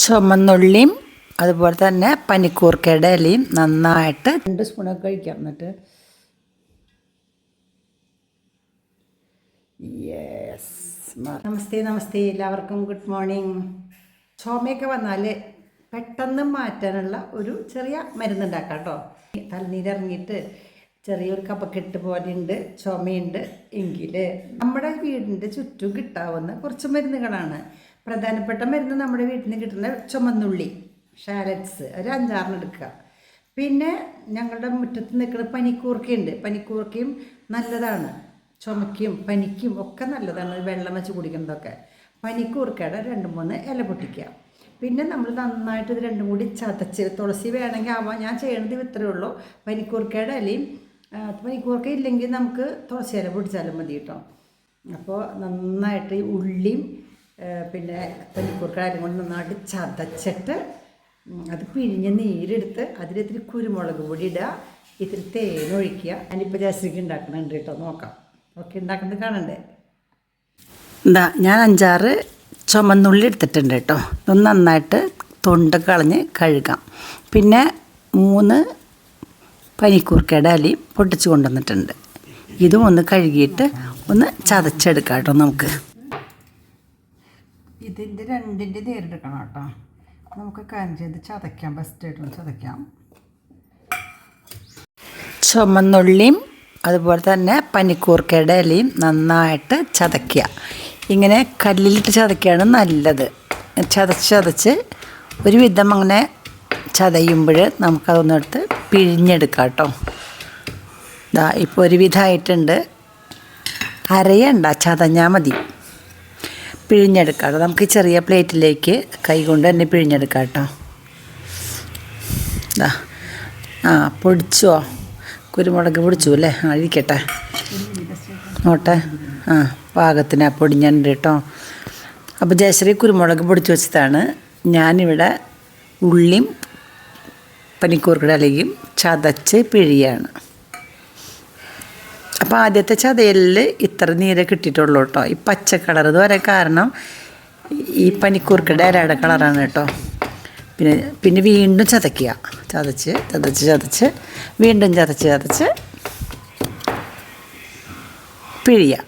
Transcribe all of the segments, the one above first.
ചുമന്നുള്ളിയും അതുപോലെ തന്നെ പനിക്കൂർക്കയുടെ ഇലയും നന്നായിട്ട് 2 സ്പൂണൊക്കെ കഴിക്കാം. എന്നിട്ട് യെസ്. നമസ്തേ എല്ലാവർക്കും ഗുഡ് മോർണിംഗ്. ചുമയൊക്കെ വന്നാൽ പെട്ടെന്ന് മാറ്റാനുള്ള ഒരു ചെറിയ മരുന്നുണ്ടാക്കാം കേട്ടോ. തലനീരിറങ്ങിയിട്ട് ചെറിയൊരു കഫക്കെട്ട് പോലെയുണ്ട്, ചുമയുണ്ട് എങ്കിൽ നമ്മുടെ വീടിൻ്റെ ചുറ്റും കിട്ടാവുന്ന കുറച്ച് മരുന്നുകളാണ്. പ്രധാനപ്പെട്ട മരുന്ന് നമ്മുടെ വീട്ടിൽ നിന്ന് കിട്ടുന്ന ചുമന്നുള്ളി, ഷാലറ്റ്സ് ഒരു 5-6 എടുക്കുക. പിന്നെ ഞങ്ങളുടെ മുറ്റത്ത് നിൽക്കുന്ന പനിക്കൂർക്കയുണ്ട്. പനിക്കൂർക്കയും നല്ലതാണ്, ചുമയ്ക്കും പനിക്കും ഒക്കെ നല്ലതാണ്. വെള്ളം വെച്ച് കുടിക്കുന്നതൊക്കെ. പനിക്കൂർക്കയുടെ 2-3 ഇല പൊട്ടിക്കുക. പിന്നെ നമ്മൾ നന്നായിട്ട് ഇത് രണ്ടും കൂടി ചതച്ച്, തുളസി വേണമെങ്കിൽ ആവാം, ഞാൻ ചെയ്യണത് ഇത്രയേ ഉള്ളൂ. പനിക്കൂർക്കയുടെ ഇലയും, പനിക്കൂർക്ക ഇല്ലെങ്കിൽ നമുക്ക് തുളസി ഇല പൊടിച്ചാലും മതി കേട്ടോ. അപ്പോൾ നന്നായിട്ട് ഈ ഉള്ളിയും പിന്നെ പനിക്കൂർക്ക ഇലയും കൊണ്ട് നന്നായിട്ട് ചതച്ചിട്ട് അത് പിഴിഞ്ഞ് നീരെടുത്ത് അതിലിത്തിരി കുരുമുളക് പൊടി ഇടുക, ഇത്തിരി തേനൊഴിക്കുക. ഞാനിപ്പോൾ ജാസ്തിക്ക് ഉണ്ടാക്കുന്നുണ്ട് കേട്ടോ, നോക്കാം. ഓക്കെ, ഉണ്ടാക്കുന്നത് കാണണ്ടേ? എന്താ, ഞാൻ 5-6 ചുമന്നുള്ളി എടുത്തിട്ടുണ്ട് കേട്ടോ. ഇതൊന്ന് നന്നായിട്ട് തൊണ്ടൊക്കെ കളഞ്ഞ് കഴുകാം. പിന്നെ 3 പനിക്കൂർക്കയുടെ ഇലയും പൊട്ടിച്ച് കൊണ്ടുവന്നിട്ടുണ്ട്. ഇതും ഒന്ന് കഴുകിയിട്ട് ഒന്ന് ചതച്ചെടുക്കാം കേട്ടോ നമുക്ക്. ഇതിൻ്റെ 2ൻ്റെ നേരെടുക്കണം കേട്ടോ. നമുക്ക് കാര്യം ചെയ്ത് ചതയ്ക്കാം, ബെസ്റ്റായിട്ടൊന്ന് ചതയ്ക്കാം. ചുമന്നുള്ളിയും അതുപോലെ തന്നെ പനിക്കൂർക്കയുടെ ഇലയും നന്നായിട്ട് ചതയ്ക്കുക. ഇങ്ങനെ കല്ലിലിട്ട് ചതയ്ക്കുകയാണ് നല്ലത്. ചതച്ച് ഒരുവിധം അങ്ങനെ ചതയുമ്പോൾ നമുക്കതൊന്നെടുത്ത് പിഴിഞ്ഞെടുക്കാം കേട്ടോ. ഇതാ ഇപ്പോൾ ഒരുവിധമായിട്ടുണ്ട്. അരയണ്ട, ചതഞ്ഞാൽ മതി. പിഴിഞ്ഞെടുക്കാം. നമുക്ക് ചെറിയ പ്ലേറ്റിലേക്ക് കൈ കൊണ്ട് തന്നെ പിഴിഞ്ഞെടുക്കാം കേട്ടോ. ഇതാ, പൊടിച്ചോ? കുരുമുളക് പൊടിച്ചു അല്ലേ? ഇരിക്കട്ടെ, നോട്ടെ. പാകത്തിന് പൊടിഞ്ഞുണ്ട് കേട്ടോ. അപ്പോൾ ജയശ്രീ കുരുമുളക് പൊടിച്ച് വെച്ചതാണ്. ഞാനിവിടെ ഉള്ളിയും പനിക്കൂർക്കയുടെ ഇലയും ചതച്ച് പിഴിയാണ്. അപ്പോൾ ആദ്യത്തെ ചതയലിൽ ഇത്ര നീരെ കിട്ടിയിട്ടുള്ളൂ കേട്ടോ. ഈ പച്ച കളർ ഇത് വരെ കാരണം ഈ പനിക്കൂർക്കയുടെ ഇലയുടെ കളറാണ് കേട്ടോ. പിന്നെ വീണ്ടും ചതയ്ക്കുക. ചതച്ച് വീണ്ടും ചതച്ച് പിഴിയുക.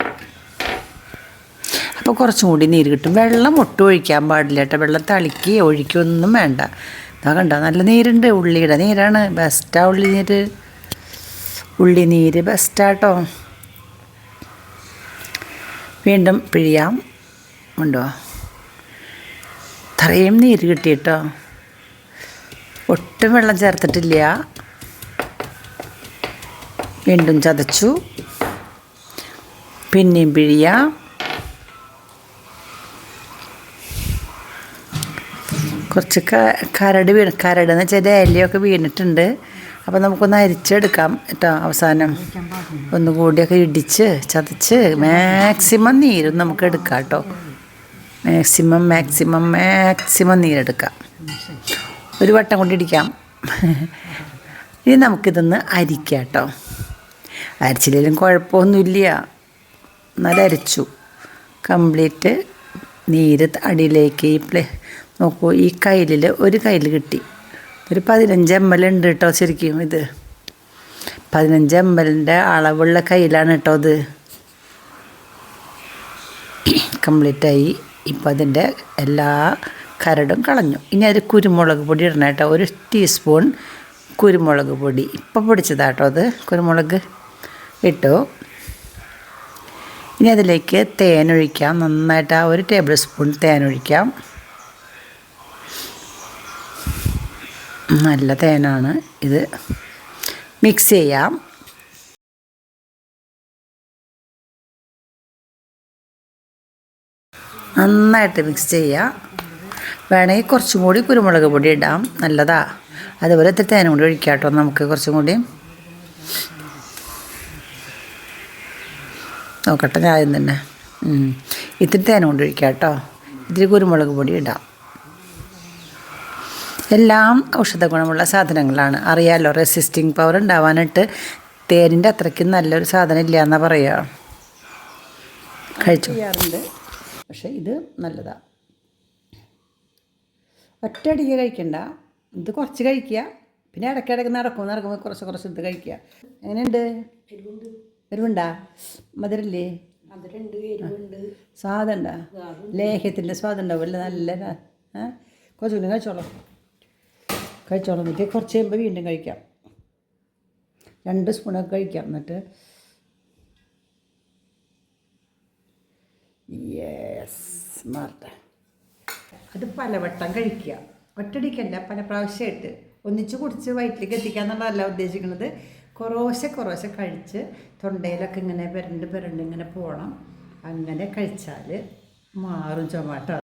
അപ്പോൾ കുറച്ചും കൂടി നീര് കിട്ടും. വെള്ളം ഒട്ടും ഒഴിക്കാൻ പാടില്ല കേട്ടോ. വെള്ളം തളിക്കുകയോ ഒഴിക്കുകയൊന്നും വേണ്ട. ഇതാ കണ്ടോ, നല്ല നീരുണ്ട്. ഉള്ളിയുടെ നീരാണ് ബെസ്റ്റാ. ഉള്ളി നീര് ബെസ്റ്റാട്ടോ. വീണ്ടും പിഴിയാം. ഉണ്ടോ? ഇത്രയും നീര് കിട്ടിയിട്ടോ. ഒട്ടും വെള്ളം ചേർത്തിട്ടില്ല. വീണ്ടും ചതച്ചു, പിന്നെയും പിഴിയാം. കുറച്ച് കരടെന്ന് വെച്ചാൽ ഇലയൊക്കെ വീണിട്ടുണ്ട്. അപ്പോൾ നമുക്കൊന്ന് അരിച്ചെടുക്കാം കേട്ടോ. അവസാനം ഒന്നുകൂടിയൊക്കെ ഇടിച്ച് ചതച്ച് മാക്സിമം നീരും നമുക്ക് എടുക്കാം കേട്ടോ. മാക്സിമം നീരെടുക്കാം. ഒരു വട്ടം കൊണ്ട് ഇടിക്കാം. ഇനി നമുക്കിതൊന്ന് അരിക്കാം കേട്ടോ. അരിച്ചില്ലെങ്കിലും കുഴപ്പമൊന്നുമില്ല. എന്നാലും അരിച്ചു കംപ്ലീറ്റ്. നീര് അടിയിലേക്ക് നോക്കൂ, ഈ കയ്യിൽ ഒരു കയ്യിൽ കിട്ടി. ഒരു 15 ml ഉണ്ട് കേട്ടോ. ശരിക്കും ഇത് 15 ml അളവുള്ള കയ്യിലാണ് കേട്ടോ ഇത്. കംപ്ലീറ്റായി. ഇപ്പം അതിൻ്റെ എല്ലാ കരടും കളഞ്ഞു. ഇനി അത് കുരുമുളക് പൊടി ഇടണം കേട്ടോ. 1 ടീസ്പൂൺ കുരുമുളക് പൊടി ഇപ്പം പൊടിച്ചതാട്ടോ അത്. കുരുമുളക് ഇട്ടു. ഇനി അതിലേക്ക് തേനൊഴിക്കാം. നന്നായിട്ട് 1 ടേബിൾ സ്പൂൺ തേനൊഴിക്കാം. നല്ല തേനാണ് ഇത്. മിക്സ് ചെയ്യാം. നന്നായിട്ട് മിക്സ് ചെയ്യുക. വേണമെങ്കിൽ കുറച്ചും കൂടി കുരുമുളക് പൊടി ഇടാം, നല്ലതാ. അതുപോലെ ഇത്തിരി തേനും കൂടി ഒഴിക്കാം കേട്ടോ. നമുക്ക് കുറച്ചും കൂടി നോക്കട്ടെ. ഞാൻ തന്നെ ഇത്തിരി തേനും കൊണ്ട് ഒഴിക്കാം കേട്ടോ. ഇത്തിരി കുരുമുളക് പൊടി ഇടാം. എല്ലാം ഔഷധ ഗുണമുള്ള സാധനങ്ങളാണ്. അറിയാമല്ലോ, റെസിസ്റ്റിംഗ് പവർ ഉണ്ടാവാനായിട്ട് തേനിൻ്റെ അത്രയ്ക്ക് നല്ലൊരു സാധനം ഇല്ല എന്നാണ് പറയുക. കഴിച്ചു ചെയ്യാറുണ്ട്, പക്ഷേ ഇത് നല്ലതാണ്. ഒറ്റയടിക്ക് കഴിക്കണ്ട, ഇത് കുറച്ച് കഴിക്കുക, പിന്നെ ഇടയ്ക്കിടയ്ക്ക് നടക്കുമ്പോൾ കുറച്ച് ഇത് കഴിക്കുക. എങ്ങനെയുണ്ട്? എരിവുണ്ടാ? മധുരല്ലേ? സ്വാദുണ്ടാ? ലേഹ്യത്തിൻ്റെ സ്വാദം ഉണ്ടാവുമല്ലേ? നല്ല കുറച്ചുകൂടി കഴിച്ചോളാം എന്നിട്ട് കുറച്ച് കഴിയുമ്പോൾ വീണ്ടും കഴിക്കാം. 2 സ്പൂണൊക്കെ കഴിക്കാം. എന്നിട്ട് മാറട്ടെ. അത് പലവട്ടം കഴിക്കുക, ഒറ്റടിക്കല്ല, പല പ്രാവശ്യമായിട്ട് ഒന്നിച്ച് കുടിച്ച് വയറ്റിലേക്ക് എത്തിക്കുക എന്നുള്ളതല്ല ഉദ്ദേശിക്കുന്നത്. കുറേശ്ശെ കഴിച്ച് തൊണ്ടയിലൊക്കെ ഇങ്ങനെ പുരണ്ട് ഇങ്ങനെ പോകണം. അങ്ങനെ കഴിച്ചാൽ മാറും ചുമ കേട്ടോ.